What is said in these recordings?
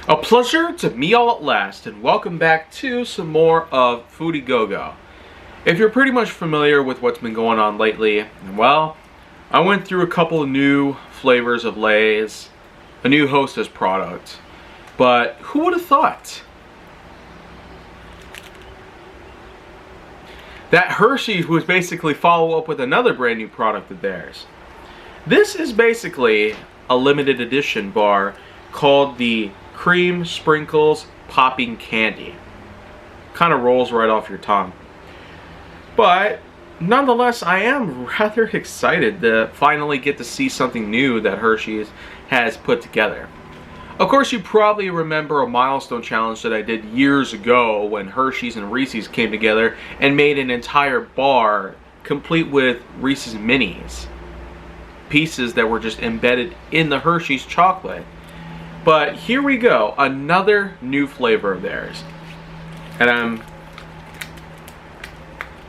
A pleasure to meet y'all at last, and welcome back to some more of Foodie Go-Go. If you're pretty much familiar with what's been going on lately, well, I went through a couple of new flavors of Lay's, a new Hostess product, but who would have thought that Hershey was basically follow up with another brand new product of theirs. This is basically a limited edition bar called the Cream Sprinkles Popping Candy. Kind of rolls right off your tongue. But nonetheless, I am rather excited to finally get to see something new that Hershey's has put together. Of course, you probably remember a milestone challenge that I did years ago when Hershey's and Reese's came together and made an entire bar complete with Reese's Minis. Pieces that were just embedded in the Hershey's chocolate. But here we go, another new flavor of theirs. And I'm,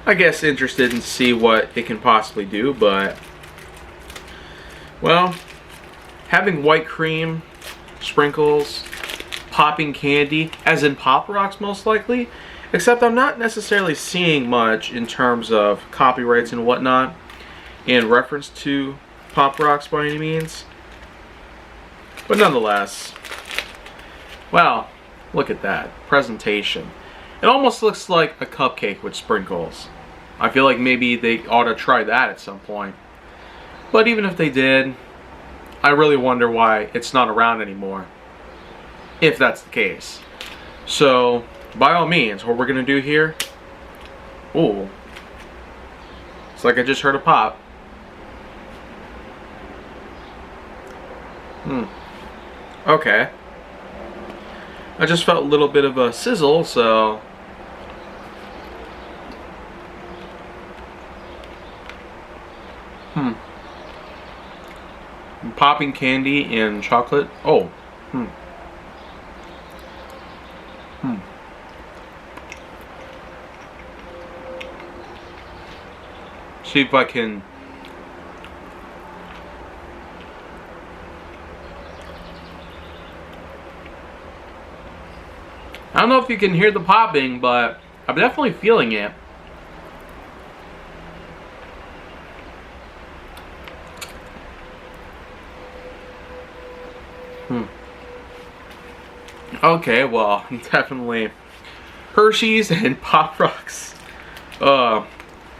I guess, interested in to see what it can possibly do, but, well, having white cream, sprinkles, popping candy, as in Pop Rocks most likely, except I'm not necessarily seeing much in terms of copyrights and whatnot in reference to Pop Rocks by any means. But nonetheless, wow, look at that presentation. It almost looks like a cupcake with sprinkles. I feel like maybe they ought to try that at some point. But even if they did, I really wonder why it's not around anymore, if that's the case. So, by all means, what we're going to do here, ooh, it's like I just heard a pop. Okay. I just felt a little bit of a sizzle, so popping candy and chocolate. Oh. See if I can I don't know if you can hear the popping, but I'm definitely feeling it. Okay, well, definitely Hershey's and Pop Rocks.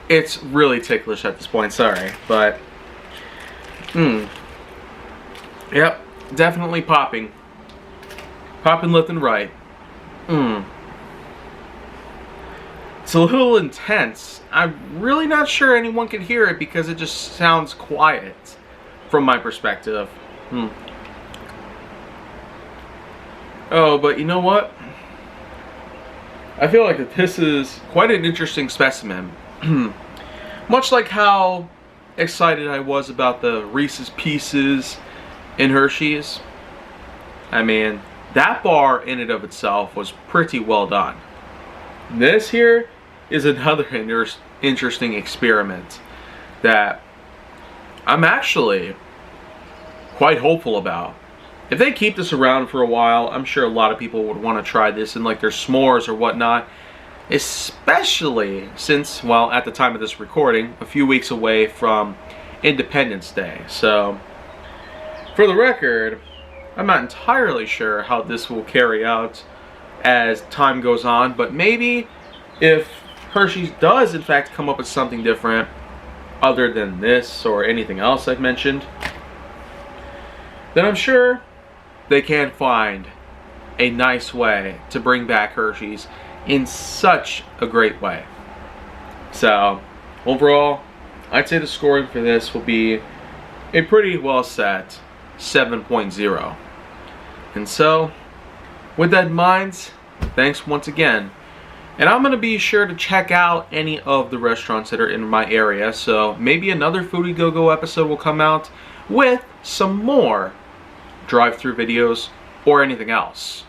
It's really ticklish at this point, sorry, but yep, definitely popping. Popping left and right. It's a little intense. I'm really not sure anyone can hear it because it just sounds quiet from my perspective. Oh, but you know what? I feel like that this is quite an interesting specimen. Much like how excited I was about the Reese's Pieces in Hershey's. I mean, that bar in and of itself was pretty well done. This here is another interesting experiment that I'm actually quite hopeful about. If they keep this around for a while, I'm sure a lot of people would want to try this in like their s'mores or whatnot. Especially since, well, at the time of this recording, a few weeks away from Independence Day. So, for the record, I'm not entirely sure how this will carry out as time goes on, but maybe if Hershey's does in fact come up with something different other than this or anything else I've mentioned, then I'm sure they can find a nice way to bring back Hershey's in such a great way. So, overall, I'd say the scoring for this will be a pretty well set 7.0. And so, with that in mind, thanks once again. And I'm going to be sure to check out any of the restaurants that are in my area. So maybe another Foodie Go-Go episode will come out with some more drive-through videos or anything else.